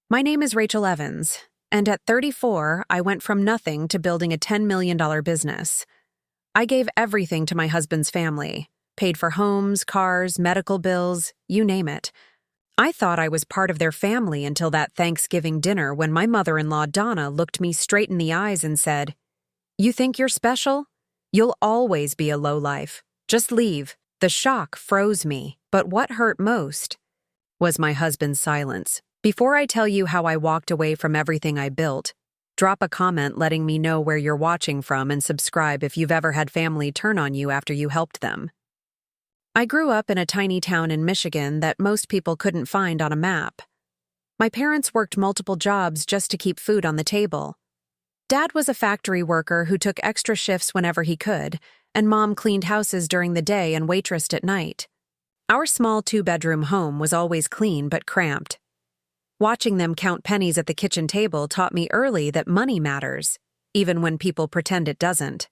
My name is Rachel Evans, and at 34, I went from nothing to building a $10 million business. I gave everything to my husband's family, paid for homes, cars, medical bills, you name it. I thought I was part of their family until that Thanksgiving dinner when my mother-in-law Donna looked me straight in the eyes and said, "You think you're special? You'll always be a lowlife. Just leave." The shock froze me, but what hurt most was my husband's silence. Before I tell you how I walked away from everything I built, drop a comment letting me know where you're watching from and subscribe if you've ever had family turn on you after you helped them. I grew up in a tiny town in Michigan that most people couldn't find on a map. My parents worked multiple jobs just to keep food on the table. Dad was a factory worker who took extra shifts whenever he could, and Mom cleaned houses during the day and waitressed at night. Our small two-bedroom home was always clean but cramped. Watching them count pennies at the kitchen table taught me early that money matters, even when people pretend it doesn't.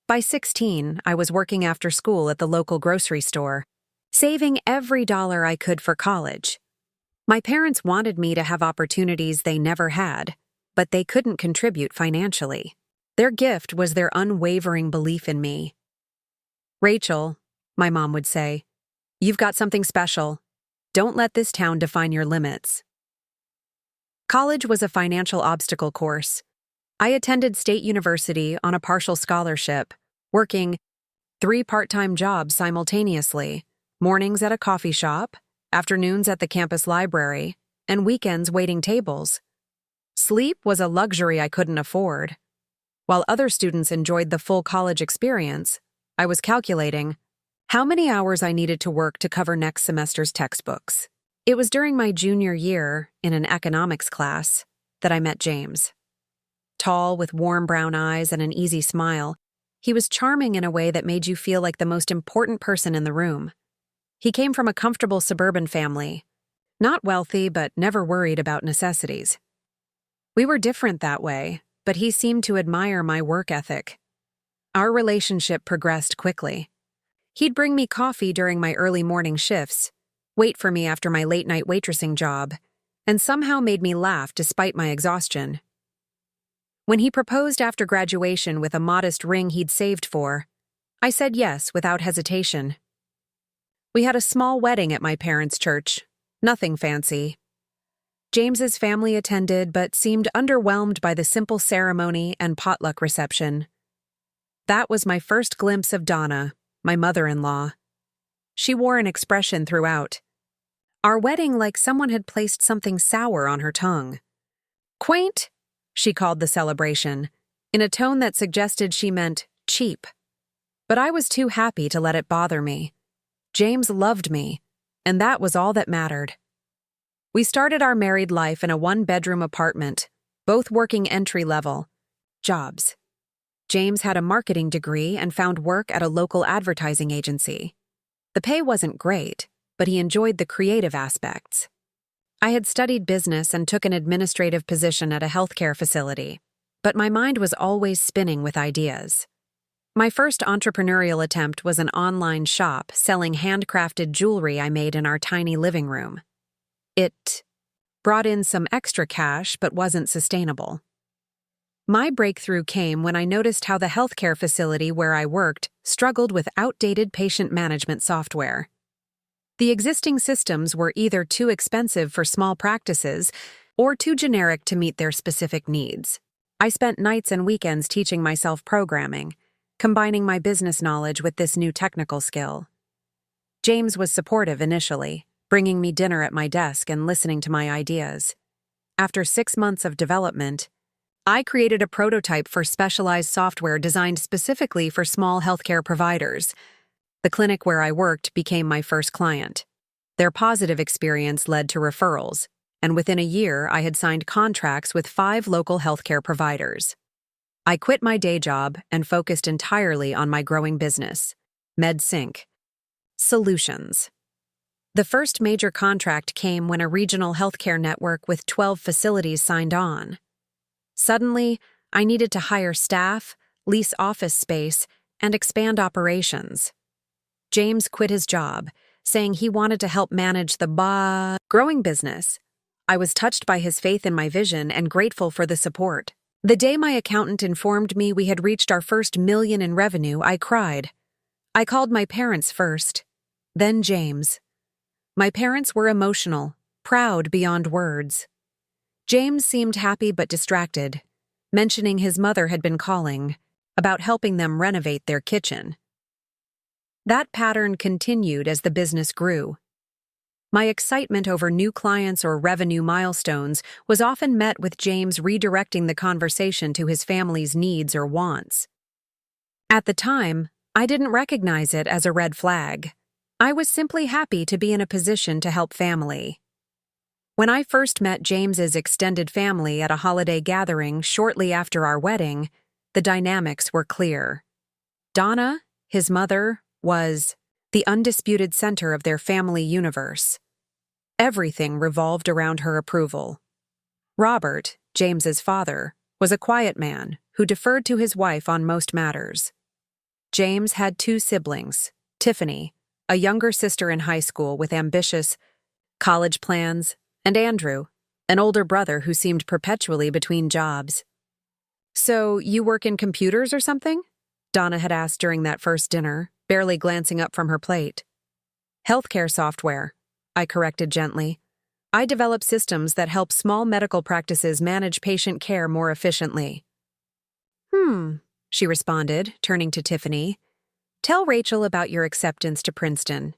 By 16, I was working after school at the local grocery store, saving every dollar I could for college. My parents wanted me to have opportunities they never had, but they couldn't contribute financially. Their gift was their unwavering belief in me. "Rachel," my mom would say, "you've got something special. Don't let this town define your limits." College was a financial obstacle course. I attended State University on a partial scholarship, working 3 part-time jobs simultaneously, mornings at a coffee shop, afternoons at the campus library, and weekends waiting tables. Sleep was a luxury I couldn't afford. While other students enjoyed the full college experience, I was calculating how many hours I needed to work to cover next semester's textbooks. It was during my junior year, in an economics class, that I met James. Tall, with warm brown eyes and an easy smile, he was charming in a way that made you feel like the most important person in the room. He came from a comfortable suburban family, not wealthy but never worried about necessities. We were different that way, but he seemed to admire my work ethic. Our relationship progressed quickly. He'd bring me coffee during my early morning shifts, wait for me after my late-night waitressing job, and somehow made me laugh despite my exhaustion. When he proposed after graduation with a modest ring he'd saved for, I said yes without hesitation. We had a small wedding at my parents' church, nothing fancy. James's family attended but seemed underwhelmed by the simple ceremony and potluck reception. That was my first glimpse of Donna, my mother-in-law. She wore an expression throughout. Our wedding like someone had placed something sour on her tongue. "Quaint," she called the celebration, in a tone that suggested she meant cheap. But I was too happy to let it bother me. James loved me, and that was all that mattered. We started our married life in a 1-bedroom apartment, both working entry-level jobs. James had a marketing degree and found work at a local advertising agency. The pay wasn't great, but he enjoyed the creative aspects. I had studied business and took an administrative position at a healthcare facility, but my mind was always spinning with ideas. My first entrepreneurial attempt was an online shop selling handcrafted jewelry I made in our tiny living room. It brought in some extra cash but wasn't sustainable. My breakthrough came when I noticed how the healthcare facility where I worked struggled with outdated patient management software. The existing systems were either too expensive for small practices or too generic to meet their specific needs. I spent nights and weekends teaching myself programming, combining my business knowledge with this new technical skill. James was supportive initially, bringing me dinner at my desk and listening to my ideas. After 6 months of development, I created a prototype for specialized software designed specifically for small healthcare providers. The clinic where I worked became my first client. Their positive experience led to referrals, and within a year I had signed contracts with 5 local healthcare providers. I quit my day job and focused entirely on my growing business, MedSync Solutions. The first major contract came when a regional healthcare network with 12 facilities signed on. Suddenly, I needed to hire staff, lease office space, and expand operations. James quit his job, saying he wanted to help manage the growing business. I was touched by his faith in my vision and grateful for the support. The day my accountant informed me we had reached our first million in revenue, I cried. I called my parents first, then James. My parents were emotional, proud beyond words. James seemed happy but distracted, mentioning his mother had been calling about helping them renovate their kitchen. That pattern continued as the business grew. My excitement over new clients or revenue milestones was often met with James redirecting the conversation to his family's needs or wants. At the time, I didn't recognize it as a red flag. I was simply happy to be in a position to help family. When I first met James's extended family at a holiday gathering shortly after our wedding, the dynamics were clear. Donna, his mother, was the undisputed center of their family universe. Everything revolved around her approval. Robert, James's father, was a quiet man who deferred to his wife on most matters. James had two siblings, Tiffany, a younger sister in high school with ambitious college plans, and Andrew, an older brother who seemed perpetually between jobs. "So, you work in computers or something?" Donna had asked during that first dinner, barely glancing up from her plate. "Healthcare software," I corrected gently. "I develop systems that help small medical practices manage patient care more efficiently." She responded, turning to Tiffany. "Tell Rachel about your acceptance to Princeton."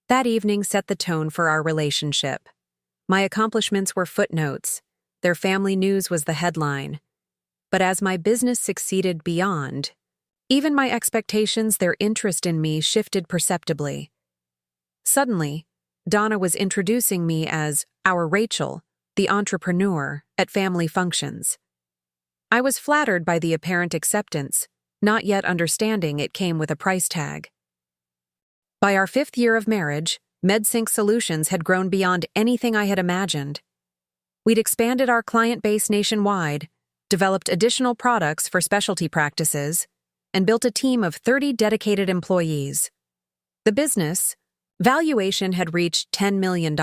That evening set the tone for our relationship. My accomplishments were footnotes. Their family news was the headline. But as my business succeeded beyond, even my expectations, their interest in me shifted perceptibly. Suddenly, Donna was introducing me as our Rachel, the entrepreneur, at family functions. I was flattered by the apparent acceptance, not yet understanding it came with a price tag. By our 5th year of marriage, MedSync Solutions had grown beyond anything I had imagined. We'd expanded our client base nationwide, developed additional products for specialty practices, and built a team of 30 dedicated employees. The business valuation had reached $10 million,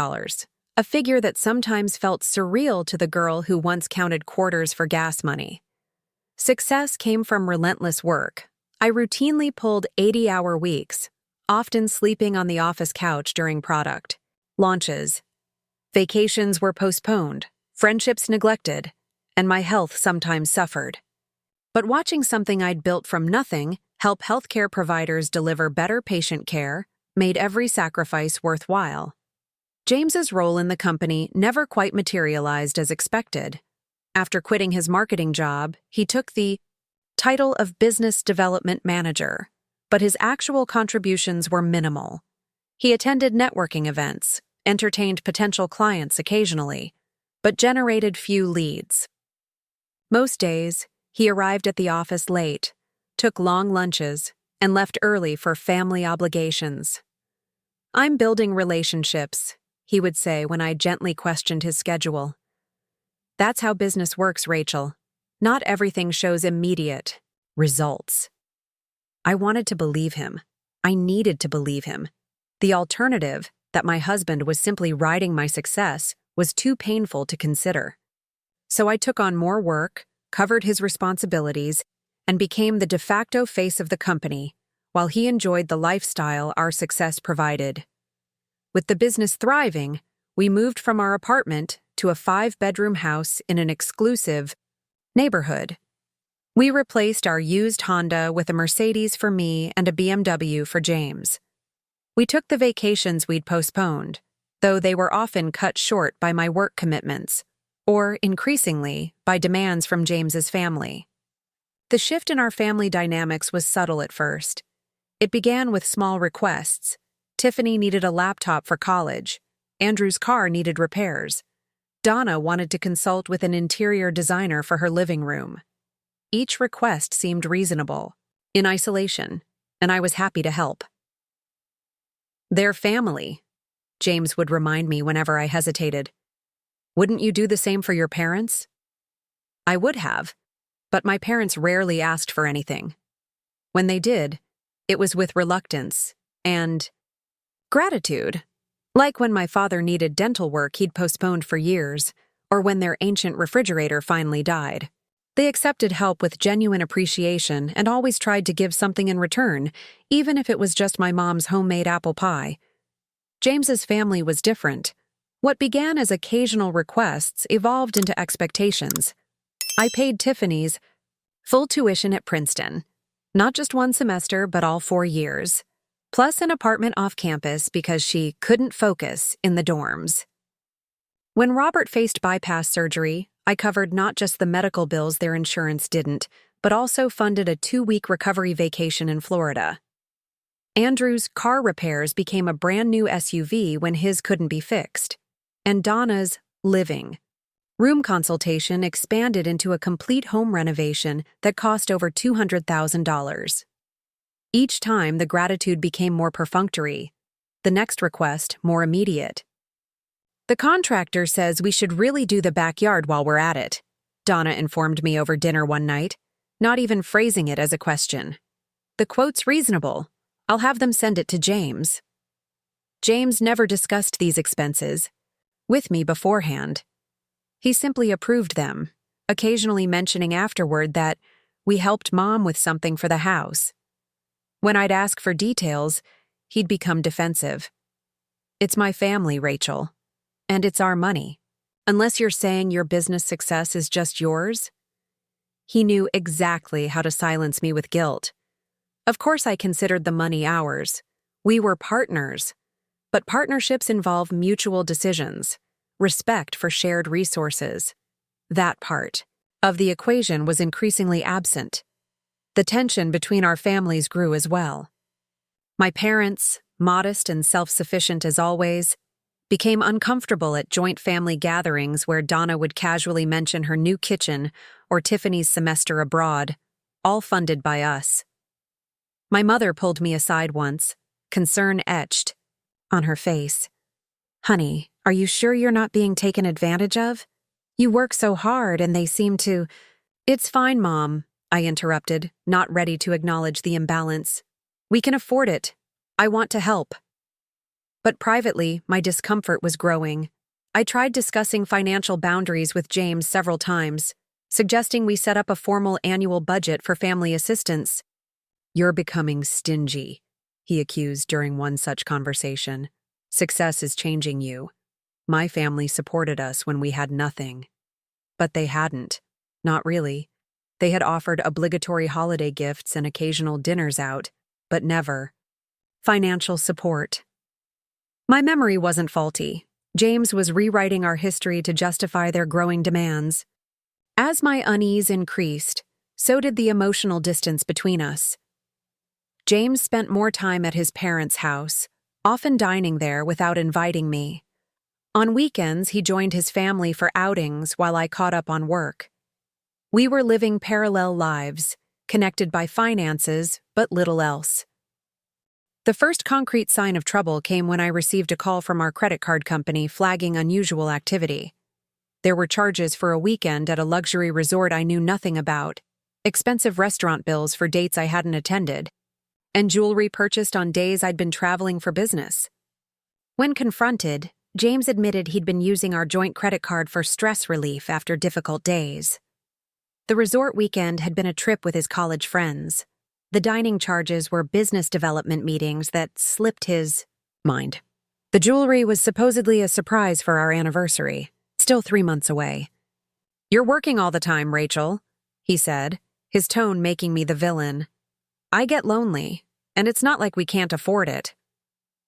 a figure that sometimes felt surreal to the girl who once counted quarters for gas money. Success came from relentless work. I routinely pulled 80-hour weeks, often sleeping on the office couch during product launches. Vacations were postponed, friendships neglected, and my health sometimes suffered. But watching something I'd built from nothing help healthcare providers deliver better patient care made every sacrifice worthwhile. James's role in the company never quite materialized as expected. After quitting his marketing job, he took the title of Business Development Manager, but his actual contributions were minimal. He attended networking events, entertained potential clients occasionally, but generated few leads. Most days, he arrived at the office late, took long lunches, and left early for family obligations. "I'm building relationships," he would say when I gently questioned his schedule. "That's how business works, Rachel. Not everything shows immediate results." I wanted to believe him. I needed to believe him. The alternative, that my husband was simply riding my success, was too painful to consider. So I took on more work, covered his responsibilities, and became the de facto face of the company, while he enjoyed the lifestyle our success provided. With the business thriving, we moved from our apartment to a 5-bedroom house in an exclusive neighborhood. We replaced our used Honda with a Mercedes for me and a BMW for James. We took the vacations we'd postponed, though they were often cut short by my work commitments, or, increasingly, by demands from James's family. The shift in our family dynamics was subtle at first. It began with small requests. Tiffany needed a laptop for college. Andrew's car needed repairs. Donna wanted to consult with an interior designer for her living room. Each request seemed reasonable, in isolation, and I was happy to help. "They're family," James would remind me whenever I hesitated. "Wouldn't you do the same for your parents?" I would have, but my parents rarely asked for anything. When they did, it was with reluctance and gratitude. Like when my father needed dental work he'd postponed for years, or when their ancient refrigerator finally died. They accepted help with genuine appreciation and always tried to give something in return, even if it was just my mom's homemade apple pie. James's family was different. What began as occasional requests evolved into expectations. I paid Tiffany's full tuition at Princeton, not just one semester, but all 4 years, plus an apartment off campus because she couldn't focus in the dorms. When Robert faced bypass surgery, I covered not just the medical bills their insurance didn't, but also funded a 2-week recovery vacation in Florida. Andrew's car repairs became a brand new SUV when his couldn't be fixed. And Donna's living room consultation expanded into a complete home renovation that cost over $200,000. Each time, the gratitude became more perfunctory, the next request more immediate. "The contractor says we should really do the backyard while we're at it," Donna informed me over dinner one night, not even phrasing it as a question. "The quote's reasonable. I'll have them send it to James." James never discussed these expenses with me beforehand. He simply approved them, occasionally mentioning afterward that we helped Mom with something for the house. When I'd ask for details, he'd become defensive. "It's my family, Rachel. And it's our money. Unless you're saying your business success is just yours." He knew exactly how to silence me with guilt. Of course I considered the money ours. We were partners. But partnerships involve mutual decisions, respect for shared resources. That part of the equation was increasingly absent. The tension between our families grew as well. My parents, modest and self-sufficient as always, became uncomfortable at joint family gatherings where Donna would casually mention her new kitchen or Tiffany's semester abroad, all funded by us. My mother pulled me aside once, concern etched on her face. "Honey, are you sure you're not being taken advantage of? You work so hard and they seem to—" "It's fine, Mom," I interrupted, not ready to acknowledge the imbalance. "We can afford it. I want to help." But privately, my discomfort was growing. I tried discussing financial boundaries with James several times, suggesting we set up a formal annual budget for family assistance. "You're becoming stingy," he accused during one such conversation. "Success is changing you. My family supported us when we had nothing." But they hadn't. Not really. They had offered obligatory holiday gifts and occasional dinners out, but never financial support. My memory wasn't faulty. James was rewriting our history to justify their growing demands. As my unease increased, so did the emotional distance between us. James spent more time at his parents' house, often dining there without inviting me. On weekends, he joined his family for outings while I caught up on work. We were living parallel lives, connected by finances, but little else. The first concrete sign of trouble came when I received a call from our credit card company flagging unusual activity. There were charges for a weekend at a luxury resort I knew nothing about, expensive restaurant bills for dates I hadn't attended, and jewelry purchased on days I'd been traveling for business. When confronted, James admitted he'd been using our joint credit card for stress relief after difficult days. The resort weekend had been a trip with his college friends. The dining charges were business development meetings that slipped his mind. The jewelry was supposedly a surprise for our anniversary, still 3 months away. "You're working all the time, Rachel," he said, his tone making me the villain. "I get lonely, and it's not like we can't afford it."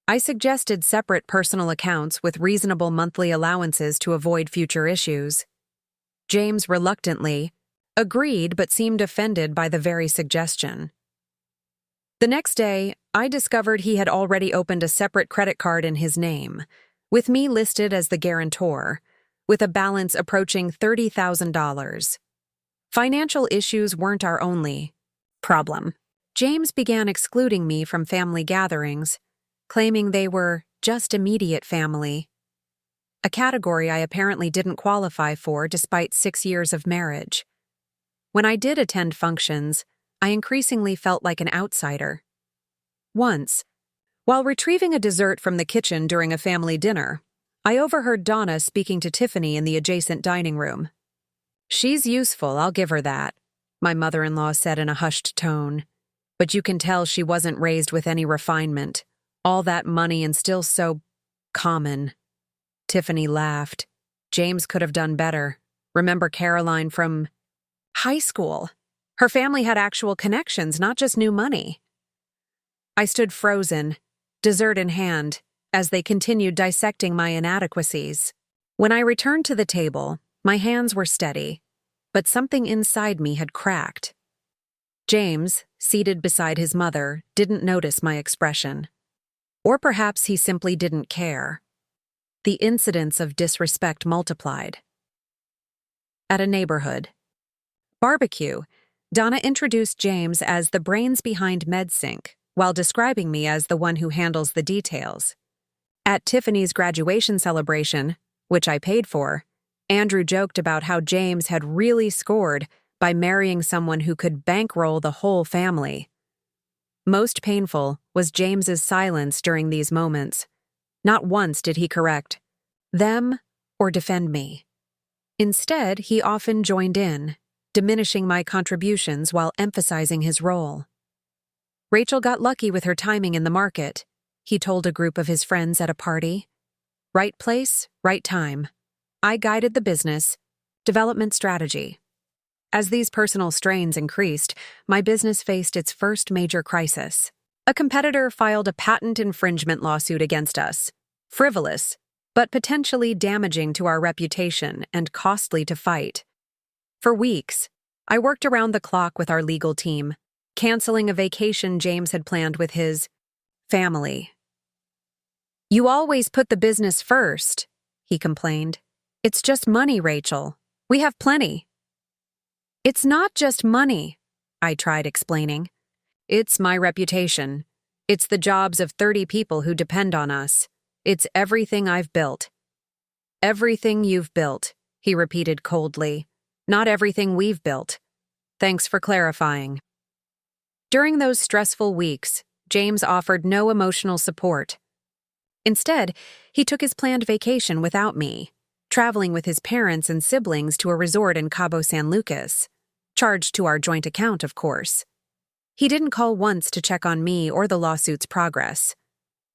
I suggested separate personal accounts with reasonable monthly allowances to avoid future issues. James reluctantly agreed but seemed offended by the very suggestion. The next day, I discovered he had already opened a separate credit card in his name, with me listed as the guarantor, with a balance approaching $30,000. Financial issues weren't our only problem. James began excluding me from family gatherings, claiming they were just immediate family, a category I apparently didn't qualify for despite 6 years of marriage. When I did attend functions, I increasingly felt like an outsider. Once, While retrieving a dessert from the kitchen during a family dinner, I overheard Donna speaking to Tiffany in the adjacent dining room. "She's useful, I'll give her that," my mother-in-law said in a hushed tone. "But you can tell she wasn't raised with any refinement. All that money and still so common." Tiffany laughed. "James could have done better. Remember Caroline from high school? Her family had actual connections, not just new money." I stood frozen, dessert in hand, as they continued dissecting my inadequacies. When I returned to the table, my hands were steady, but something inside me had cracked. James, seated beside his mother, didn't notice my expression. Or perhaps he simply didn't care. The incidents of disrespect multiplied. At a neighborhood barbecue, Donna introduced James as the brains behind MedSync, while describing me as the one who handles the details. At Tiffany's graduation celebration, which I paid for, Andrew joked about how James had really scored by marrying someone who could bankroll the whole family. Most painful was James's silence during these moments. Not once did he correct them or defend me. Instead, he often joined in, diminishing my contributions while emphasizing his role. "Rachel got lucky with her timing in the market," he told a group of his friends at a party. "Right place, right time. I guided the business, development strategy." As these personal strains increased, my business faced its first major crisis. A competitor filed a patent infringement lawsuit against us. Frivolous, but potentially damaging to our reputation and costly to fight. For weeks, I worked around the clock with our legal team, canceling a vacation James had planned with his family. "You always put the business first," he complained. "It's just money, Rachel. We have plenty." "It's not just money," I tried explaining. "It's my reputation. It's the jobs of 30 people who depend on us. It's everything I've built." "Everything you've built," he repeated coldly. "Not everything we've built. Thanks for clarifying." During those stressful weeks, James offered no emotional support. Instead, he took his planned vacation without me, traveling with his parents and siblings to a resort in Cabo San Lucas, charged to our joint account, of course. He didn't call once to check on me or the lawsuit's progress.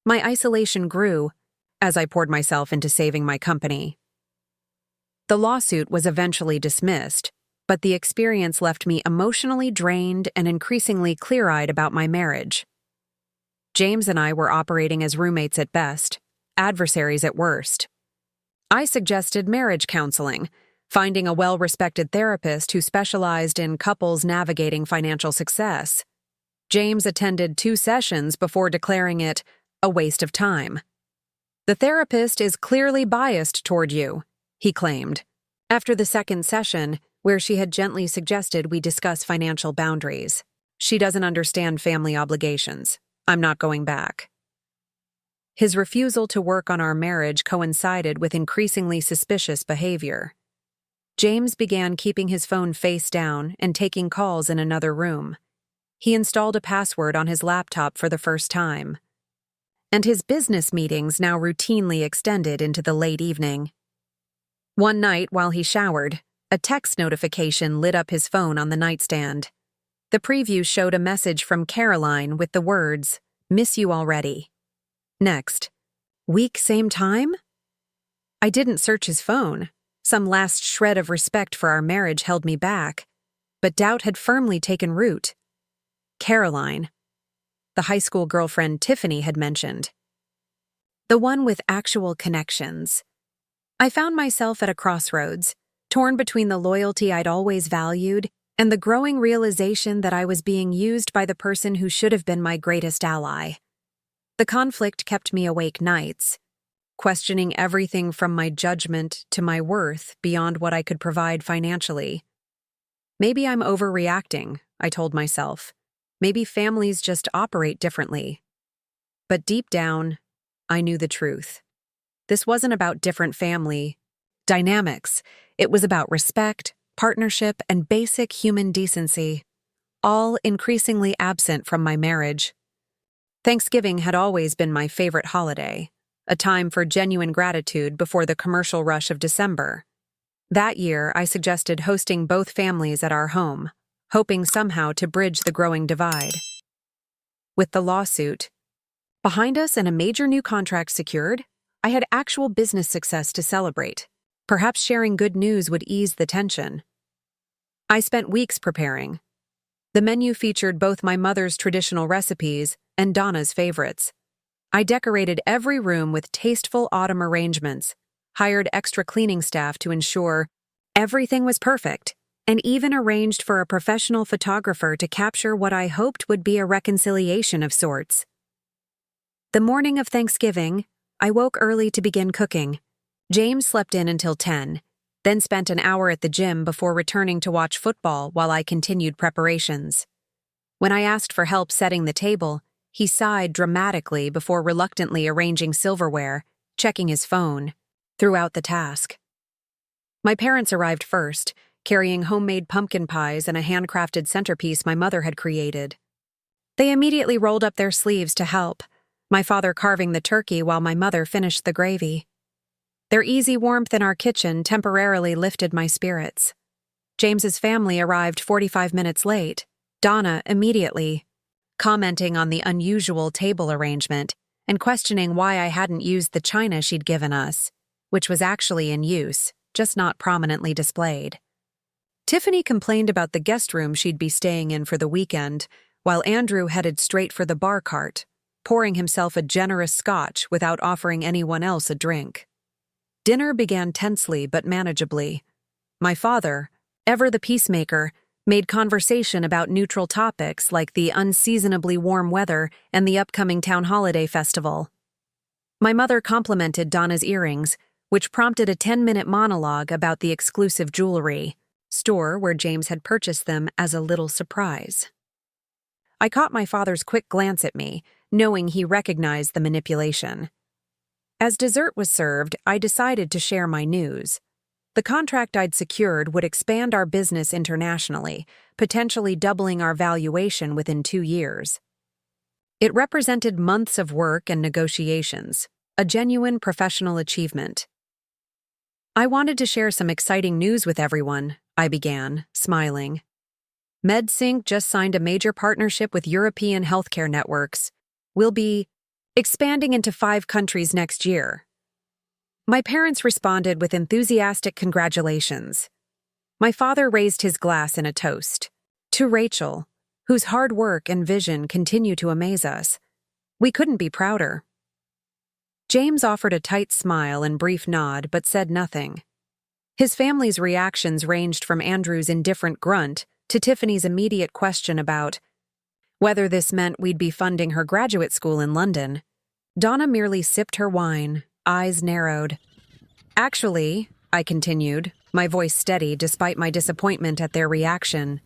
My isolation grew as I poured myself into saving my company. The lawsuit was eventually dismissed, but the experience left me emotionally drained and increasingly clear-eyed about my marriage. James and I were operating as roommates at best, adversaries at worst. I suggested marriage counseling, finding a well-respected therapist who specialized in couples navigating financial success. James attended 2 sessions before declaring it a waste of time. "The therapist is clearly biased toward you," he claimed. After the second session, where she had gently suggested we discuss financial boundaries, "She doesn't understand family obligations. I'm not going back." His refusal to work on our marriage coincided with increasingly suspicious behavior. James began keeping his phone face down and taking calls in another room. He installed a password on his laptop for the first time. And his business meetings now routinely extended into the late evening. One night, while he showered, a text notification lit up his phone on the nightstand. The preview showed a message from Caroline with the words, "Miss you already." Next, "Week same time?" I didn't search his phone. Some last shred of respect for our marriage held me back, but doubt had firmly taken root. Caroline, the high school girlfriend Tiffany had mentioned. The one with actual connections. I found myself at a crossroads, torn between the loyalty I'd always valued and the growing realization that I was being used by the person who should have been my greatest ally. The conflict kept me awake nights, questioning everything from my judgment to my worth beyond what I could provide financially. Maybe I'm overreacting, I told myself. Maybe families just operate differently. But deep down, I knew the truth. This wasn't about different family dynamics. It was about respect, partnership, and basic human decency, all increasingly absent from my marriage. Thanksgiving had always been my favorite holiday, a time for genuine gratitude before the commercial rush of December. That year, I suggested hosting both families at our home, hoping somehow to bridge the growing divide. With the lawsuit behind us and a major new contract secured, I had actual business success to celebrate. Perhaps sharing good news would ease the tension. I spent weeks preparing. The menu featured both my mother's traditional recipes and Donna's favorites. I decorated every room with tasteful autumn arrangements, hired extra cleaning staff to ensure everything was perfect, and even arranged for a professional photographer to capture what I hoped would be a reconciliation of sorts. The morning of Thanksgiving, I woke early to begin cooking. James slept in until 10, then spent an hour at the gym before returning to watch football while I continued preparations. When I asked for help setting the table, he sighed dramatically before reluctantly arranging silverware, checking his phone, throughout the task. My parents arrived first, carrying homemade pumpkin pies and a handcrafted centerpiece my mother had created. They immediately rolled up their sleeves to help, my father carving the turkey while my mother finished the gravy. Their easy warmth in our kitchen temporarily lifted my spirits. James's family arrived 45 minutes late, Donna immediately, commenting on the unusual table arrangement and questioning why I hadn't used the china she'd given us, which was actually in use, just not prominently displayed. Tiffany complained about the guest room she'd be staying in for the weekend, while Andrew headed straight for the bar cart, pouring himself a generous scotch without offering anyone else a drink. Dinner began tensely but manageably. My father, ever the peacemaker, made conversation about neutral topics like the unseasonably warm weather and the upcoming town holiday festival. My mother complimented Donna's earrings, which prompted a 10-minute monologue about the exclusive jewelry store where James had purchased them as a little surprise. I caught my father's quick glance at me, knowing he recognized the manipulation. As dessert was served, I decided to share my news. The contract I'd secured would expand our business internationally, potentially doubling our valuation within 2 years. It represented months of work and negotiations, a genuine professional achievement. I wanted to share some exciting news with everyone, I began, smiling. MedSync just signed a major partnership with European healthcare networks. We'll be expanding into 5 countries next year. My parents responded with enthusiastic congratulations. My father raised his glass in a toast. To Rachel, whose hard work and vision continue to amaze us. We couldn't be prouder. James offered a tight smile and brief nod but said nothing. His family's reactions ranged from Andrew's indifferent grunt to Tiffany's immediate question about whether this meant we'd be funding her graduate school in London. Donna merely sipped her wine, eyes narrowed. Actually, I continued, my voice steady despite my disappointment at their reaction,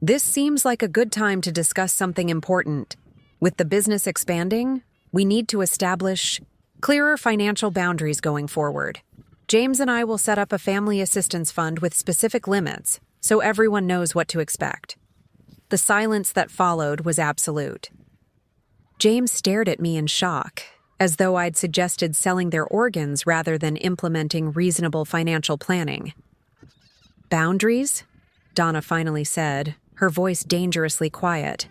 this seems like a good time to discuss something important. With the business expanding, we need to establish clearer financial boundaries going forward. James and I will set up a family assistance fund with specific limits, so everyone knows what to expect. The silence that followed was absolute. James stared at me in shock, as though I'd suggested selling their organs rather than implementing reasonable financial planning. Boundaries? Donna finally said, her voice dangerously quiet.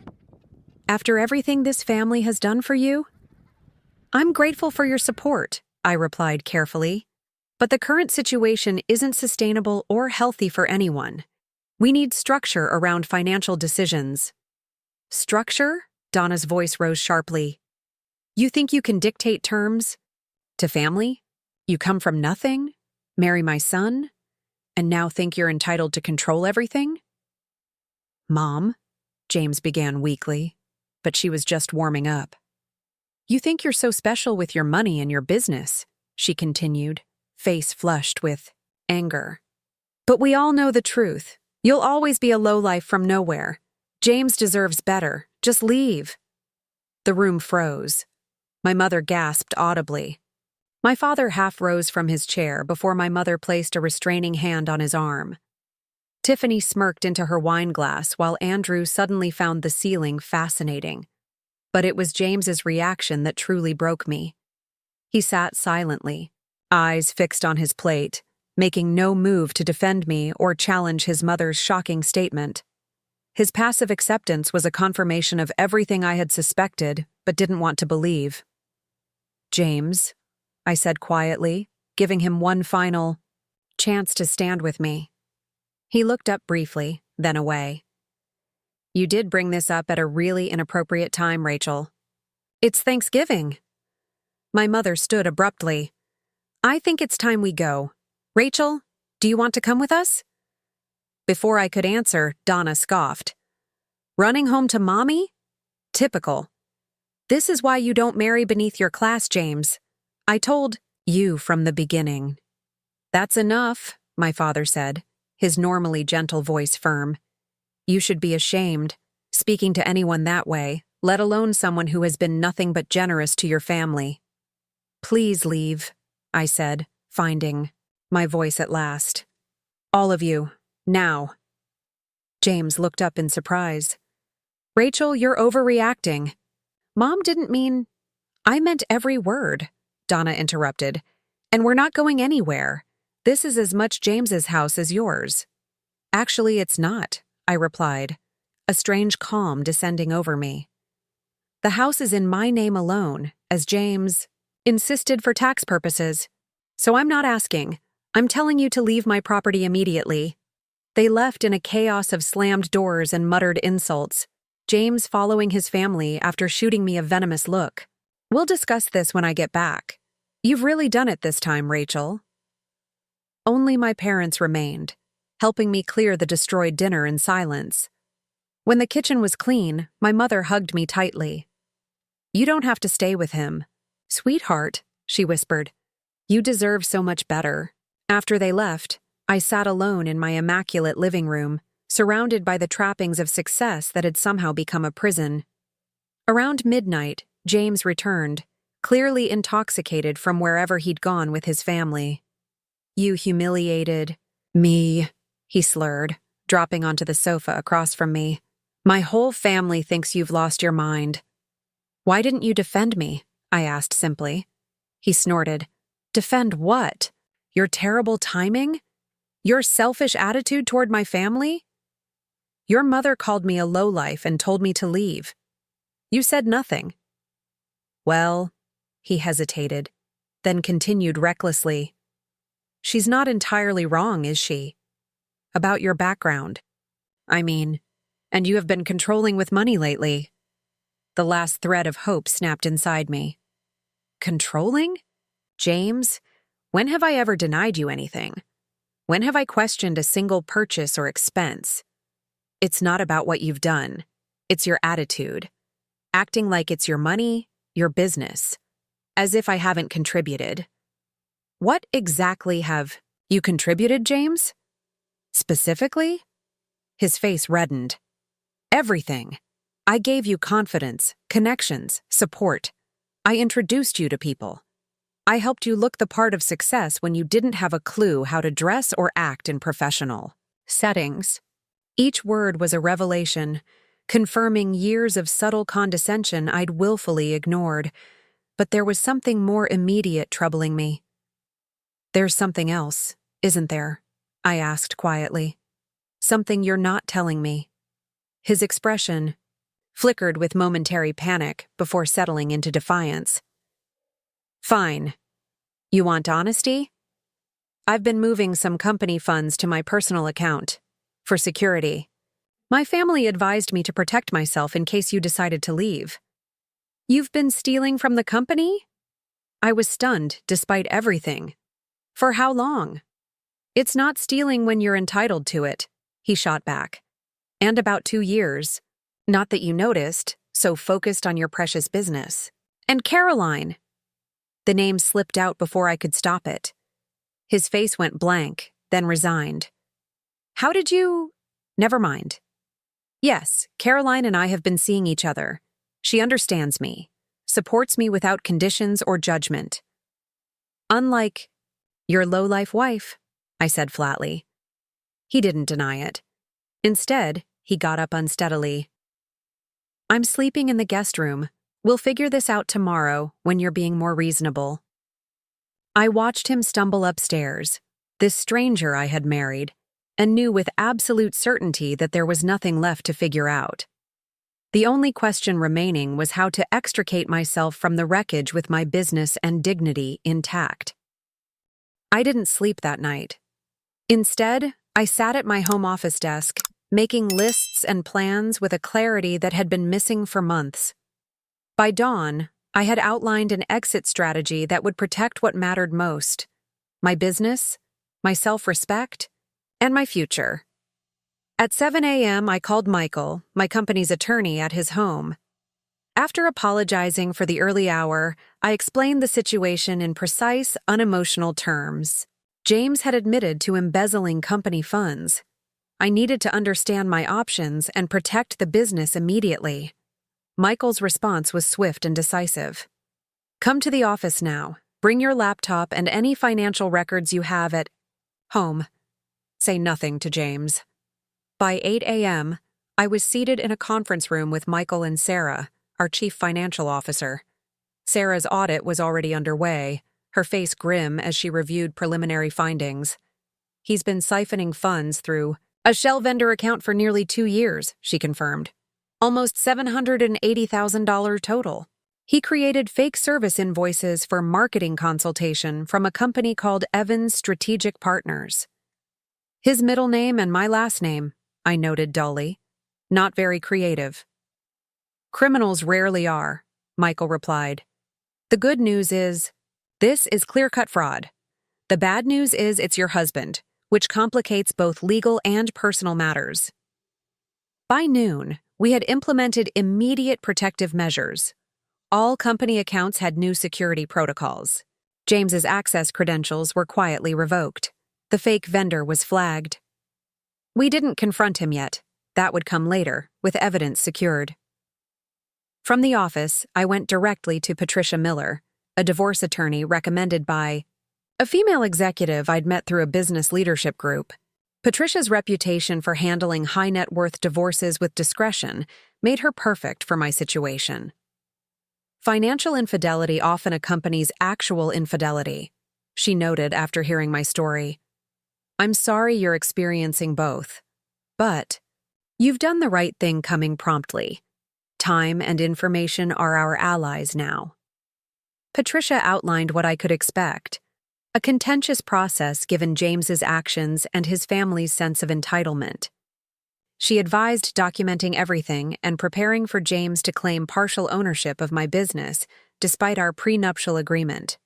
After everything this family has done for you? I'm grateful for your support, I replied carefully. But the current situation isn't sustainable or healthy for anyone. We need structure around financial decisions. Structure? Donna's voice rose sharply. You think you can dictate terms? To family? You come from nothing? Marry my son? And now think you're entitled to control everything? Mom, James began weakly, but she was just warming up. You think you're so special with your money and your business, she continued, face flushed with anger. But we all know the truth. You'll always be a lowlife from nowhere. James deserves better. Just leave. The room froze. My mother gasped audibly. My father half rose from his chair before my mother placed a restraining hand on his arm. Tiffany smirked into her wine glass while Andrew suddenly found the ceiling fascinating. But it was James's reaction that truly broke me. He sat silently, eyes fixed on his plate, making no move to defend me or challenge his mother's shocking statement. His passive acceptance was a confirmation of everything I had suspected but didn't want to believe. "James," I said quietly, giving him one final chance to stand with me. He looked up briefly, then away. "You did bring this up at a really inappropriate time, Rachel. It's Thanksgiving." My mother stood abruptly. "I think it's time we go. Rachel, do you want to come with us?" Before I could answer, Donna scoffed. "Running home to Mommy? Typical. This is why you don't marry beneath your class, James. I told you from the beginning." "That's enough," my father said, his normally gentle voice firm. "You should be ashamed, speaking to anyone that way, let alone someone who has been nothing but generous to your family." "Please leave," I said, finding my voice at last. "All of you, now." James looked up in surprise. "Rachel, you're overreacting." "Mom didn't mean—" "I meant every word," Donna interrupted. "And we're not going anywhere. This is as much James's house as yours." "Actually, it's not," I replied, a strange calm descending over me. "The house is in my name alone, as James insisted for tax purposes. So I'm not asking. I'm telling you to leave my property immediately." They left in a chaos of slammed doors and muttered insults, James following his family after shooting me a venomous look. "We'll discuss this when I get back. You've really done it this time, Rachel." Only my parents remained, helping me clear the destroyed dinner in silence. When the kitchen was clean, my mother hugged me tightly. "You don't have to stay with him. Sweetheart," she whispered. "You deserve so much better." After they left, I sat alone in my immaculate living room, surrounded by the trappings of success that had somehow become a prison. Around midnight, James returned, clearly intoxicated from wherever he'd gone with his family. "You humiliated me," he slurred, dropping onto the sofa across from me. "My whole family thinks you've lost your mind." "Why didn't you defend me?" I asked simply. He snorted. "Defend what? Your terrible timing? Your selfish attitude toward my family? Your mother called me a lowlife and told me to leave. You said nothing." "Well," he hesitated, then continued recklessly. "She's not entirely wrong, is she? About your background. I mean, and you have been controlling with money lately." The last thread of hope snapped inside me. "Controlling? James, when have I ever denied you anything? When have I questioned a single purchase or expense? It's not about what you've done. It's your attitude. Acting like it's your money, your business. As if I haven't contributed." "What exactly have you contributed, James? Specifically?" His face reddened. "Everything. I gave you confidence, connections, support. I introduced you to people. I helped you look the part of success when you didn't have a clue how to dress or act in professional settings." Each word was a revelation, confirming years of subtle condescension I'd willfully ignored. But there was something more immediate troubling me. "There's something else, isn't there?" I asked quietly. "Something you're not telling me." His expression flickered with momentary panic before settling into defiance. "Fine. You want honesty? I've been moving some company funds to my personal account, for security. My family advised me to protect myself in case you decided to leave." "You've been stealing from the company?" I was stunned, despite everything. "For how long?" "It's not stealing when you're entitled to it," he shot back. "And about 2 years. Not that you noticed, so focused on your precious business." "And Caroline?" The name slipped out before I could stop it. His face went blank, then resigned. "How did you—" "Never mind. Yes, Caroline and I have been seeing each other. She understands me, supports me without conditions or judgment. Unlike your lowlife wife," I said flatly. He didn't deny it. Instead, he got up unsteadily. "I'm sleeping in the guest room. We'll figure this out tomorrow when you're being more reasonable. I watched him stumble upstairs, this stranger I had married, and knew with absolute certainty that there was nothing left to figure out. The only question remaining was how to extricate myself from the wreckage with my business and dignity intact. I didn't sleep that night. Instead, I sat at my home office desk, making lists and plans with a clarity that had been missing for months. By dawn, I had outlined an exit strategy that would protect what mattered most: my business, my self-respect, and my future. At 7 a.m., I called Michael, my company's attorney, at his home. After apologizing for the early hour, I explained the situation in precise, unemotional terms. James had admitted to embezzling company funds. I needed to understand my options and protect the business immediately. Michael's response was swift and decisive. "Come to the office now. Bring your laptop and any financial records you have at home. Say nothing to James." By 8 a.m., I was seated in a conference room with Michael and Sarah, our chief financial officer. Sarah's audit was already underway, her face grim as she reviewed preliminary findings. "He's been siphoning funds through a shell vendor account for nearly 2 years," she confirmed. "Almost $780,000 total. He created fake service invoices for marketing consultation from a company called Evans Strategic Partners." "His middle name and my last name," I noted dully. "Not very creative." "Criminals rarely are," Michael replied. "The good news is, this is clear-cut fraud. The bad news is it's your husband, which complicates both legal and personal matters." By noon, we had implemented immediate protective measures. All company accounts had new security protocols. James's access credentials were quietly revoked. The fake vendor was flagged. We didn't confront him yet. That would come later, with evidence secured. From the office, I went directly to Patricia Miller, a divorce attorney recommended by a female executive I'd met through a business leadership group. Patricia's reputation for handling high-net-worth divorces with discretion made her perfect for my situation. "Financial infidelity often accompanies actual infidelity," she noted after hearing my story. "I'm sorry you're experiencing both, but you've done the right thing coming promptly. Time and information are our allies now." Patricia outlined what I could expect: a contentious process given James's actions and his family's sense of entitlement. She advised documenting everything and preparing for James to claim partial ownership of my business, despite our prenuptial agreement.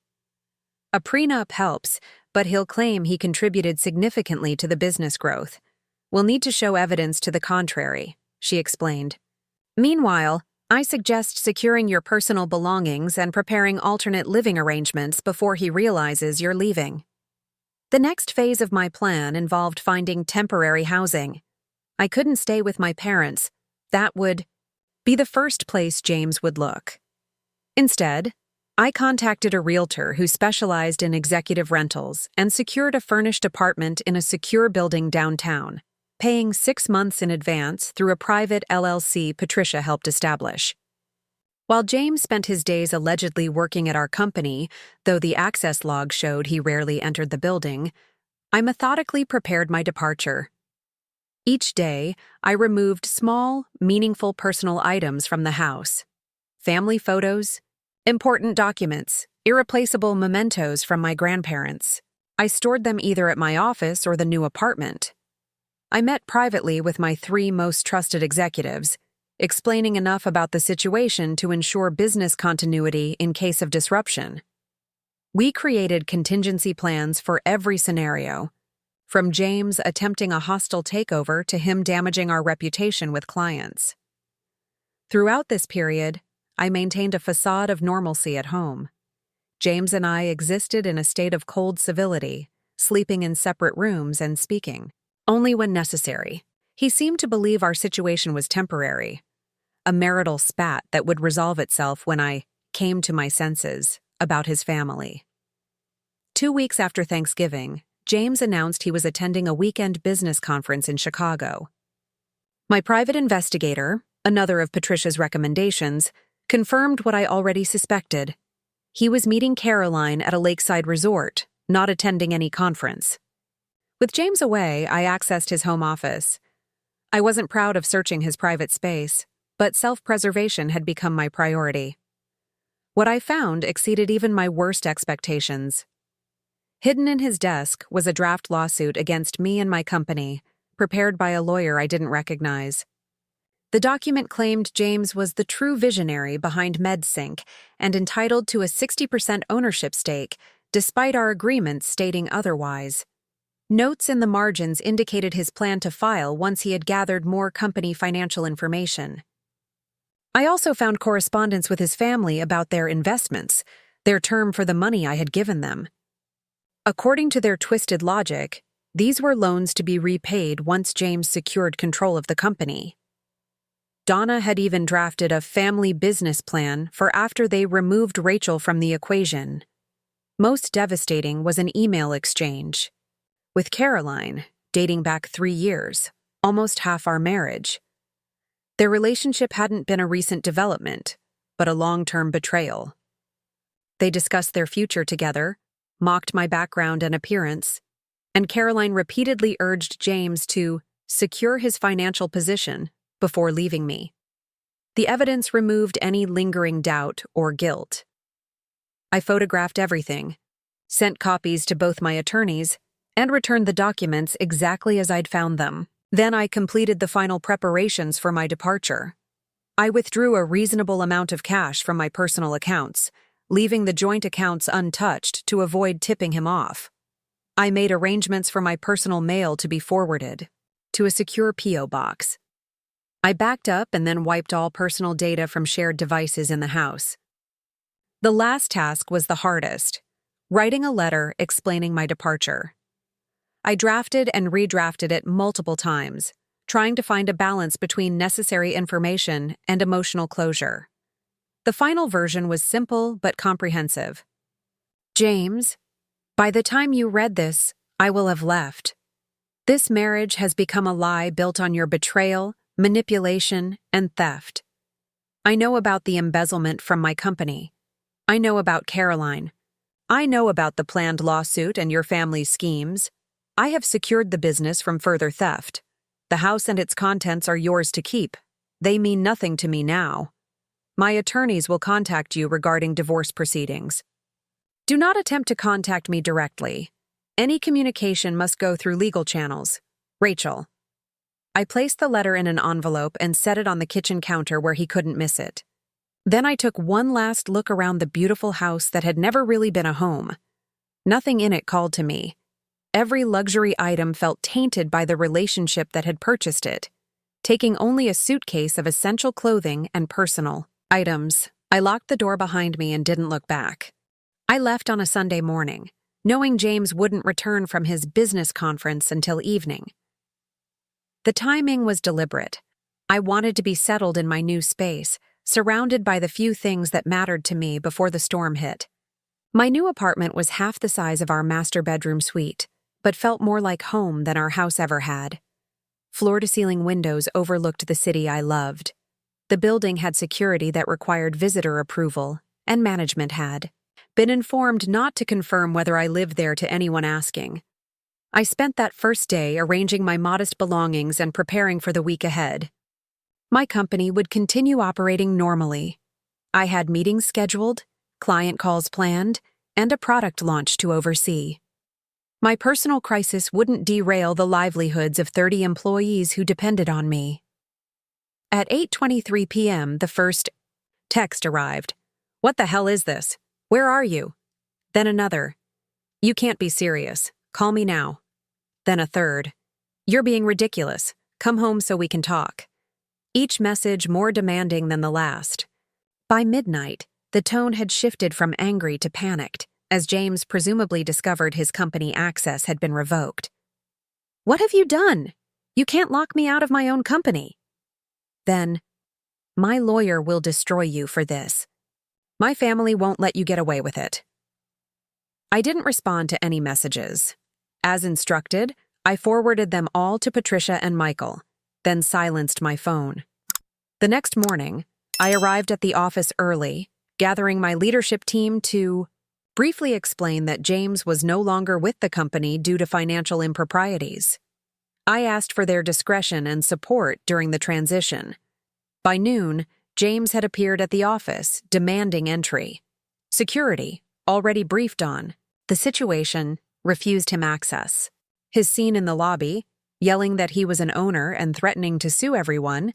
"A prenup helps, but he'll claim he contributed significantly to the business growth. We'll need to show evidence to the contrary," she explained. "Meanwhile, I suggest securing your personal belongings and preparing alternate living arrangements before he realizes you're leaving." The next phase of my plan involved finding temporary housing. I couldn't stay with my parents. That would be the first place James would look. Instead, I contacted a realtor who specialized in executive rentals and secured a furnished apartment in a secure building downtown, paying 6 months in advance through a private LLC Patricia helped establish. While James spent his days allegedly working at our company, though the access log showed he rarely entered the building, I methodically prepared my departure. Each day, I removed small, meaningful personal items from the house: family photos, important documents, irreplaceable mementos from my grandparents. I stored them either at my office or the new apartment. I met privately with my 3 most trusted executives, explaining enough about the situation to ensure business continuity in case of disruption. We created contingency plans for every scenario, from James attempting a hostile takeover to him damaging our reputation with clients. Throughout this period, I maintained a facade of normalcy at home. James and I existed in a state of cold civility, sleeping in separate rooms and speaking only when necessary. He seemed to believe our situation was temporary, a marital spat that would resolve itself when I came to my senses about his family. 2 weeks after Thanksgiving, James announced he was attending a weekend business conference in Chicago. My private investigator, another of Patricia's recommendations, confirmed what I already suspected. He was meeting Caroline at a lakeside resort, not attending any conference. With James away, I accessed his home office. I wasn't proud of searching his private space, but self-preservation had become my priority. What I found exceeded even my worst expectations. Hidden in his desk was a draft lawsuit against me and my company, prepared by a lawyer I didn't recognize. The document claimed James was the true visionary behind MedSync and entitled to a 60% ownership stake, despite our agreements stating otherwise. Notes in the margins indicated his plan to file once he had gathered more company financial information. I also found correspondence with his family about their investments, their term for the money I had given them. According to their twisted logic, these were loans to be repaid once James secured control of the company. Donna had even drafted a family business plan for after they removed Rachel from the equation. Most devastating was an email exchange. With Caroline, dating back 3 years, almost half our marriage. Their relationship hadn't been a recent development, but a long-term betrayal. They discussed their future together, mocked my background and appearance, and Caroline repeatedly urged James to secure his financial position before leaving me. The evidence removed any lingering doubt or guilt. I photographed everything, sent copies to both my attorneys, and returned the documents exactly as I'd found them. Then I completed the final preparations for my departure. I withdrew a reasonable amount of cash from my personal accounts, leaving the joint accounts untouched to avoid tipping him off. I made arrangements for my personal mail to be forwarded to a secure P.O. box. I backed up and then wiped all personal data from shared devices in the house. The last task was the hardest, writing a letter explaining my departure. I drafted and redrafted it multiple times, trying to find a balance between necessary information and emotional closure. The final version was simple but comprehensive. James, by the time you read this, I will have left. This marriage has become a lie built on your betrayal, manipulation, and theft. I know about the embezzlement from my company. I know about Caroline. I know about the planned lawsuit and your family's schemes. I have secured the business from further theft. The house and its contents are yours to keep. They mean nothing to me now. My attorneys will contact you regarding divorce proceedings. Do not attempt to contact me directly. Any communication must go through legal channels. Rachel. I placed the letter in an envelope and set it on the kitchen counter where he couldn't miss it. Then I took one last look around the beautiful house that had never really been a home. Nothing in it called to me. Every luxury item felt tainted by the relationship that had purchased it, taking only a suitcase of essential clothing and personal items. I locked the door behind me and didn't look back. I left on a Sunday morning, knowing James wouldn't return from his business conference until evening. The timing was deliberate. I wanted to be settled in my new space, surrounded by the few things that mattered to me before the storm hit. My new apartment was half the size of our master bedroom suite, but felt more like home than our house ever had. Floor-to-ceiling windows overlooked the city I loved. The building had security that required visitor approval, and management had been informed not to confirm whether I lived there to anyone asking. I spent that first day arranging my modest belongings and preparing for the week ahead. My company would continue operating normally. I had meetings scheduled, client calls planned, and a product launch to oversee. My personal crisis wouldn't derail the livelihoods of 30 employees who depended on me. At 8:23 p.m., the first text arrived. "What the hell is this? Where are you?" Then another. "You can't be serious. Call me now." Then a third. "You're being ridiculous. Come home so we can talk." Each message more demanding than the last. By midnight, the tone had shifted from angry to panicked, as James presumably discovered his company access had been revoked. "What have you done? You can't lock me out of my own company." Then, "My lawyer will destroy you for this. My family won't let you get away with it." I didn't respond to any messages. As instructed, I forwarded them all to Patricia and Michael, then silenced my phone. The next morning, I arrived at the office early, gathering my leadership team to briefly explain that James was no longer with the company due to financial improprieties. I asked for their discretion and support during the transition. By noon, James had appeared at the office, demanding entry. Security, already briefed on the situation, refused him access. His scene in the lobby, yelling that he was an owner and threatening to sue everyone,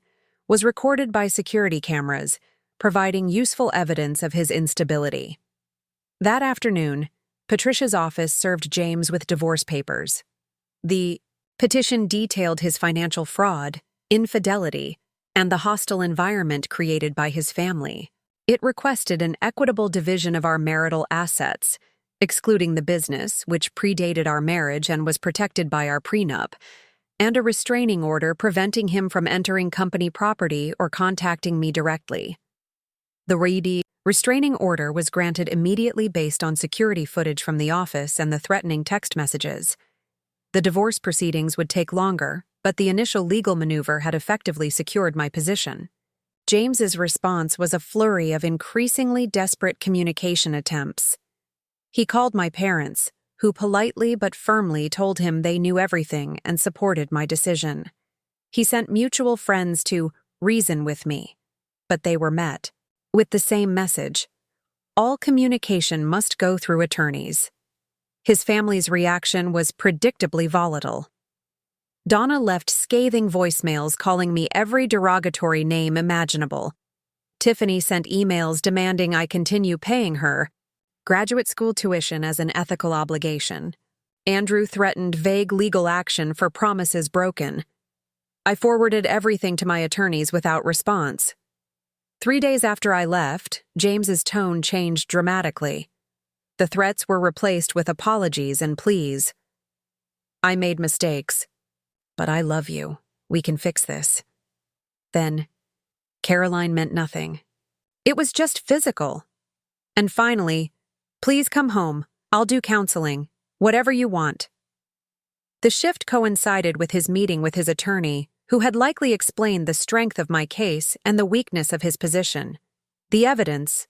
was recorded by security cameras, providing useful evidence of his instability. That afternoon, Patricia's office served James with divorce papers. The petition detailed his financial fraud, infidelity, and the hostile environment created by his family. It requested an equitable division of our marital assets, excluding the business, which predated our marriage and was protected by our prenup, and a restraining order preventing him from entering company property or contacting me directly. The restraining order was granted immediately based on security footage from the office and the threatening text messages. The divorce proceedings would take longer, but the initial legal maneuver had effectively secured my position. James's response was a flurry of increasingly desperate communication attempts. He called my parents, who politely but firmly told him they knew everything and supported my decision. He sent mutual friends to reason with me, but they were met with the same message: all communication must go through attorneys. His family's reaction was predictably volatile. Donna left scathing voicemails calling me every derogatory name imaginable. Tiffany sent emails demanding I continue paying her graduate school tuition as an ethical obligation. Andrew threatened vague legal action for promises broken. I forwarded everything to my attorneys without response. 3 days after I left, James's tone changed dramatically. The threats were replaced with apologies and pleas. I made mistakes, but I love you. We can fix this. Then, Caroline meant nothing. It was just physical. And finally, please come home. I'll do counseling. Whatever you want. The shift coincided with his meeting with his attorney, who had likely explained the strength of my case and the weakness of his position. The evidence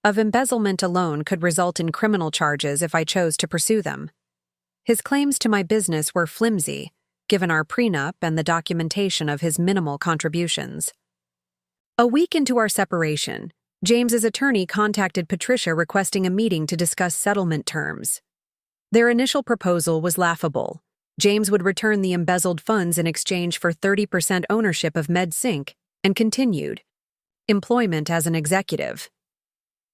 of embezzlement alone could result in criminal charges if I chose to pursue them. His claims to my business were flimsy, given our prenup and the documentation of his minimal contributions. A week into our separation, James's attorney contacted Patricia requesting a meeting to discuss settlement terms. Their initial proposal was laughable. James would return the embezzled funds in exchange for 30% ownership of MedSync and continued employment as an executive.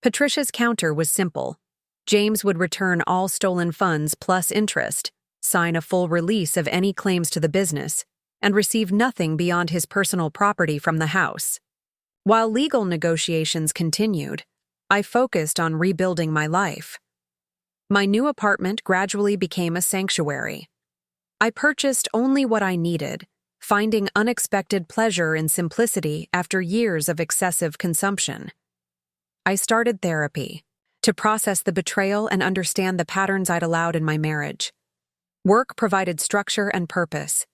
Patricia's counter was simple. James would return all stolen funds plus interest, sign a full release of any claims to the business, and receive nothing beyond his personal property from the house. While legal negotiations continued, I focused on rebuilding my life. My new apartment gradually became a sanctuary. I purchased only what I needed, finding unexpected pleasure in simplicity after years of excessive consumption. I started therapy to process the betrayal and understand the patterns I'd allowed in my marriage. Work provided structure and purpose.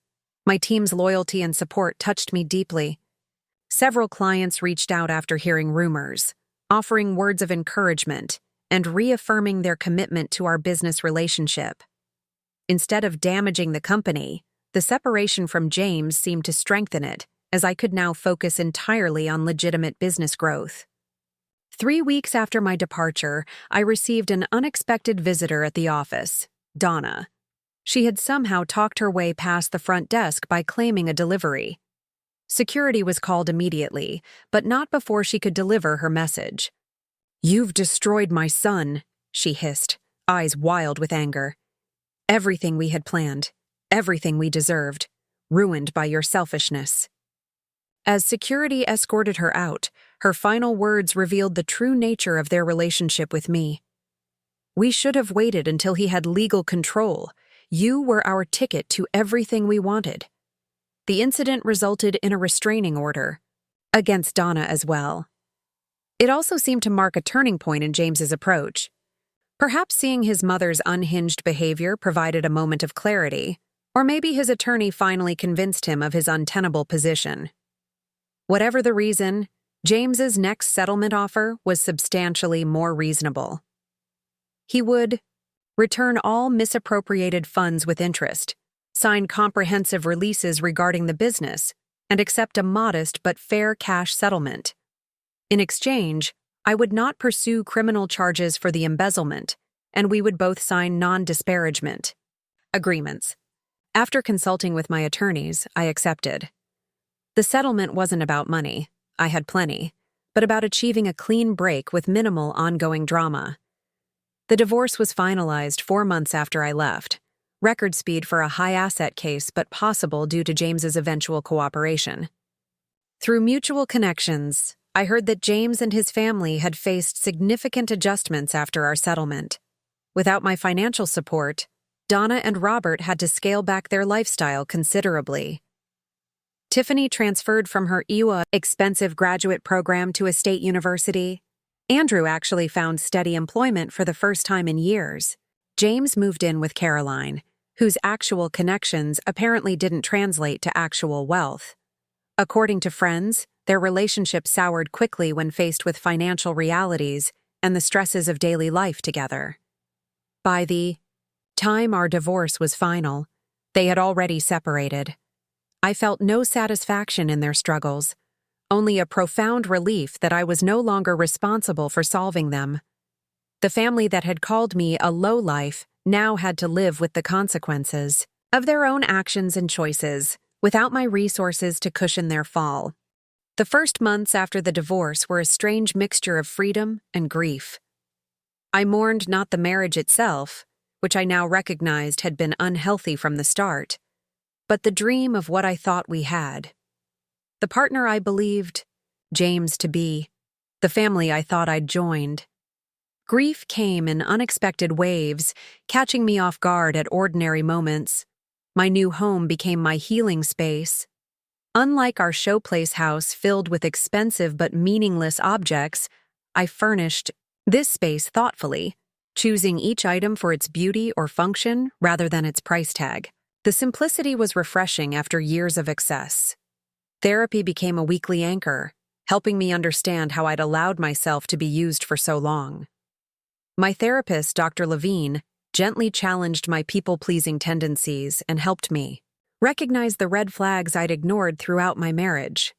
My team's loyalty and support touched me deeply. Several clients reached out after hearing rumors, offering words of encouragement and reaffirming their commitment to our business relationship. Instead of damaging the company, the separation from James seemed to strengthen it, as I could now focus entirely on legitimate business growth. 3 weeks after my departure, I received an unexpected visitor at the office, Donna. She had somehow talked her way past the front desk by claiming a delivery. Security was called immediately, but not before she could deliver her message. "You've destroyed my son," she hissed, eyes wild with anger. "Everything we had planned, everything we deserved, ruined by your selfishness." As security escorted her out, her final words revealed the true nature of their relationship with me. "We should have waited until he had legal control. You were our ticket to everything we wanted." The incident resulted in a restraining order, against Donna as well. It also seemed to mark a turning point in James's approach. Perhaps seeing his mother's unhinged behavior provided a moment of clarity, or maybe his attorney finally convinced him of his untenable position. Whatever the reason, James's next settlement offer was substantially more reasonable. He would return all misappropriated funds with interest, sign comprehensive releases regarding the business, and accept a modest but fair cash settlement. In exchange, I would not pursue criminal charges for the embezzlement, and we would both sign non-disparagement agreements. After consulting with my attorneys, I accepted. The settlement wasn't about money, I had plenty, but about achieving a clean break with minimal ongoing drama. The divorce was finalized 4 months after I left. Record speed for a high-asset case, but possible due to James's eventual cooperation. Through mutual connections, I heard that James and his family had faced significant adjustments after our settlement. Without my financial support, Donna and Robert had to scale back their lifestyle considerably. Tiffany transferred from her expensive graduate program to a state university. Andrew actually found steady employment for the first time in years. James moved in with Caroline, whose actual connections apparently didn't translate to actual wealth. According to friends, their relationship soured quickly when faced with financial realities and the stresses of daily life together. By the time our divorce was final, they had already separated. I felt no satisfaction in their struggles, only a profound relief that I was no longer responsible for solving them. The family that had called me a lowlife now had to live with the consequences of their own actions and choices, without my resources to cushion their fall. The first months after the divorce were a strange mixture of freedom and grief. I mourned not the marriage itself, which I now recognized had been unhealthy from the start, but the dream of what I thought we had. The partner I believed James to be, the family I thought I'd joined. Grief came in unexpected waves, catching me off guard at ordinary moments. My new home became my healing space. Unlike our showplace house filled with expensive but meaningless objects, I furnished this space thoughtfully, choosing each item for its beauty or function rather than its price tag. The simplicity was refreshing after years of excess. Therapy became a weekly anchor, helping me understand how I'd allowed myself to be used for so long. My therapist, Dr. Levine, gently challenged my people-pleasing tendencies and helped me recognize the red flags I'd ignored throughout my marriage.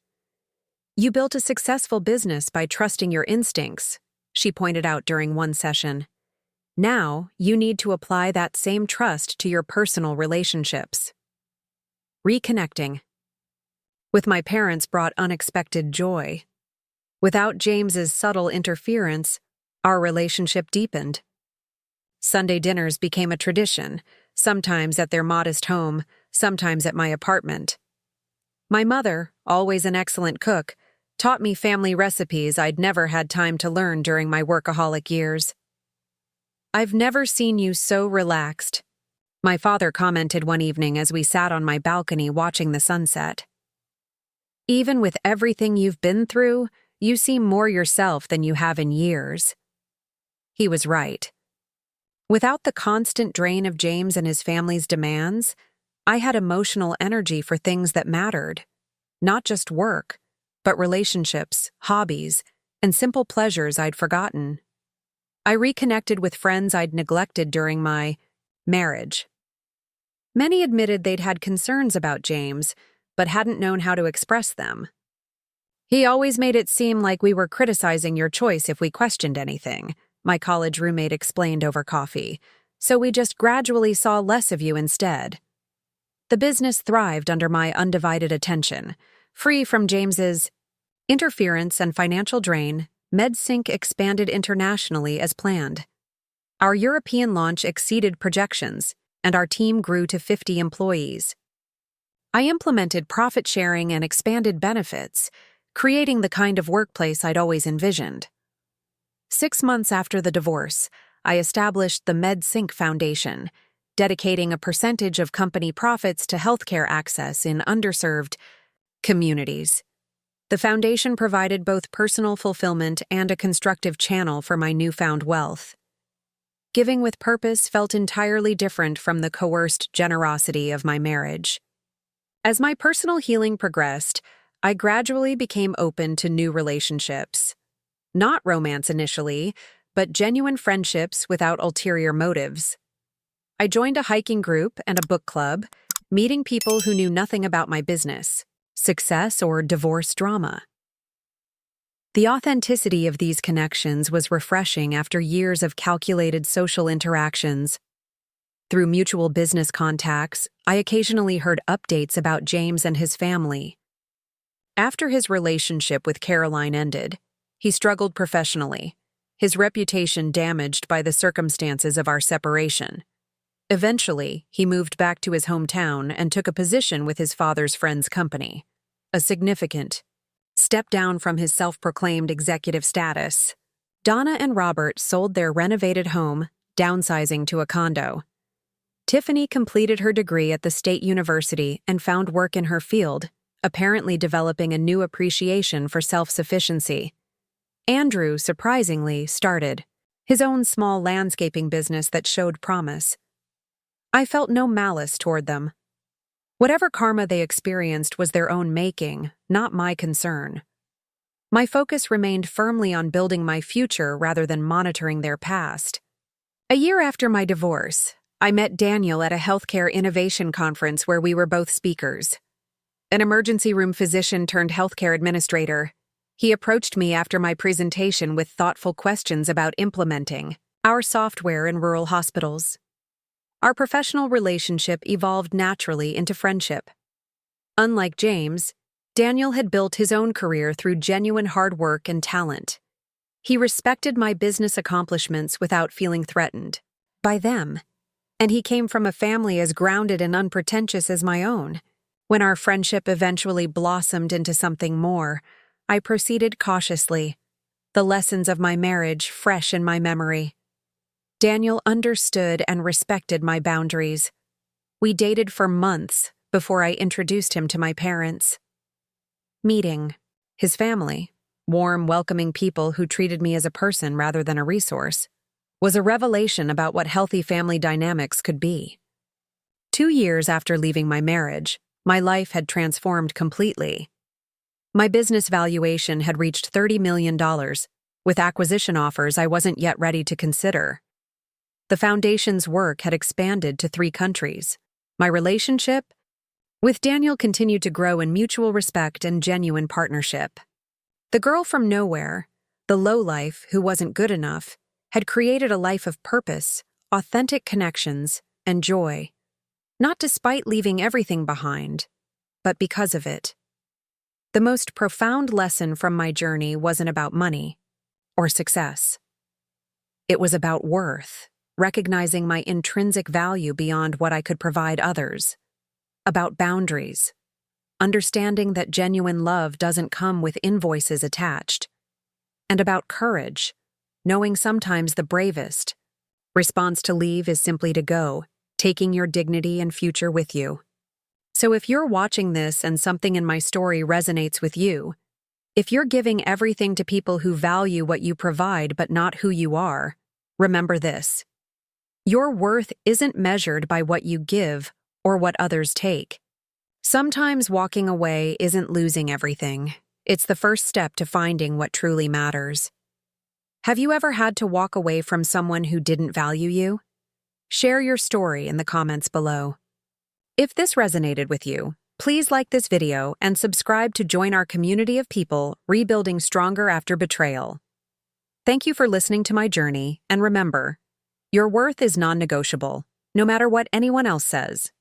"You built a successful business by trusting your instincts," she pointed out during one session. "Now, you need to apply that same trust to your personal relationships." Reconnecting with my parents brought unexpected joy. Without James's subtle interference, our relationship deepened. Sunday dinners became a tradition, sometimes at their modest home, sometimes at my apartment. My mother, always an excellent cook, taught me family recipes I'd never had time to learn during my workaholic years. "I've never seen you so relaxed," my father commented one evening as we sat on my balcony watching the sunset. "Even with everything you've been through, you seem more yourself than you have in years." He was right. Without the constant drain of James and his family's demands, I had emotional energy for things that mattered. Not just work, but relationships, hobbies, and simple pleasures I'd forgotten. I reconnected with friends I'd neglected during my marriage. Many admitted they'd had concerns about James, but hadn't known how to express them. "He always made it seem like we were criticizing your choice if we questioned anything," my college roommate explained over coffee, "so we just gradually saw less of you instead." The business thrived under my undivided attention. Free from James's interference and financial drain, MedSync expanded internationally as planned. Our European launch exceeded projections, and our team grew to 50 employees. I implemented profit sharing and expanded benefits, creating the kind of workplace I'd always envisioned. 6 months after the divorce, I established the MedSync Foundation, dedicating a percentage of company profits to healthcare access in underserved communities. The foundation provided both personal fulfillment and a constructive channel for my newfound wealth. Giving with purpose felt entirely different from the coerced generosity of my marriage. As my personal healing progressed, I gradually became open to new relationships. Not romance initially, but genuine friendships without ulterior motives. I joined a hiking group and a book club, meeting people who knew nothing about my business, success, or divorce drama. The authenticity of these connections was refreshing after years of calculated social interactions. Through mutual business contacts, I occasionally heard updates about James and his family. After his relationship with Caroline ended, he struggled professionally, his reputation damaged by the circumstances of our separation. Eventually, he moved back to his hometown and took a position with his father's friend's company, a significant step down from his self-proclaimed executive status. Donna and Robert sold their renovated home, downsizing to a condo. Tiffany completed her degree at the State University and found work in her field, apparently developing a new appreciation for self-sufficiency. Andrew, surprisingly, started his own small landscaping business that showed promise. I felt no malice toward them. Whatever karma they experienced was their own making, not my concern. My focus remained firmly on building my future rather than monitoring their past. A year after my divorce, I met Daniel at a healthcare innovation conference where we were both speakers. An emergency room physician turned healthcare administrator. He approached me after my presentation with thoughtful questions about implementing our software in rural hospitals. Our professional relationship evolved naturally into friendship. Unlike James, Daniel had built his own career through genuine hard work and talent. He respected my business accomplishments without feeling threatened by them, and he came from a family as grounded and unpretentious as my own. When our friendship eventually blossomed into something more, I proceeded cautiously, the lessons of my marriage fresh in my memory. Daniel understood and respected my boundaries. We dated for months before I introduced him to my parents. Meeting his family, warm, welcoming people who treated me as a person rather than a resource, was a revelation about what healthy family dynamics could be. 2 years after leaving my marriage, my life had transformed completely. My business valuation had reached $30 million, with acquisition offers I wasn't yet ready to consider. The foundation's work had expanded to 3 countries. My relationship with Daniel continued to grow in mutual respect and genuine partnership. The girl from nowhere, the lowlife who wasn't good enough, had created a life of purpose, authentic connections, and joy. Not despite leaving everything behind, but because of it. The most profound lesson from my journey wasn't about money or success. It was about worth, recognizing my intrinsic value beyond what I could provide others. About boundaries, understanding that genuine love doesn't come with invoices attached. And about courage, knowing sometimes the bravest response to leave is simply to go, taking your dignity and future with you. So if you're watching this and something in my story resonates with you, if you're giving everything to people who value what you provide but not who you are, remember this. Your worth isn't measured by what you give or what others take. Sometimes walking away isn't losing everything. It's the first step to finding what truly matters. Have you ever had to walk away from someone who didn't value you? Share your story in the comments below. If this resonated with you, please like this video and subscribe to join our community of people rebuilding stronger after betrayal. Thank you for listening to my journey, and remember, your worth is non-negotiable, no matter what anyone else says.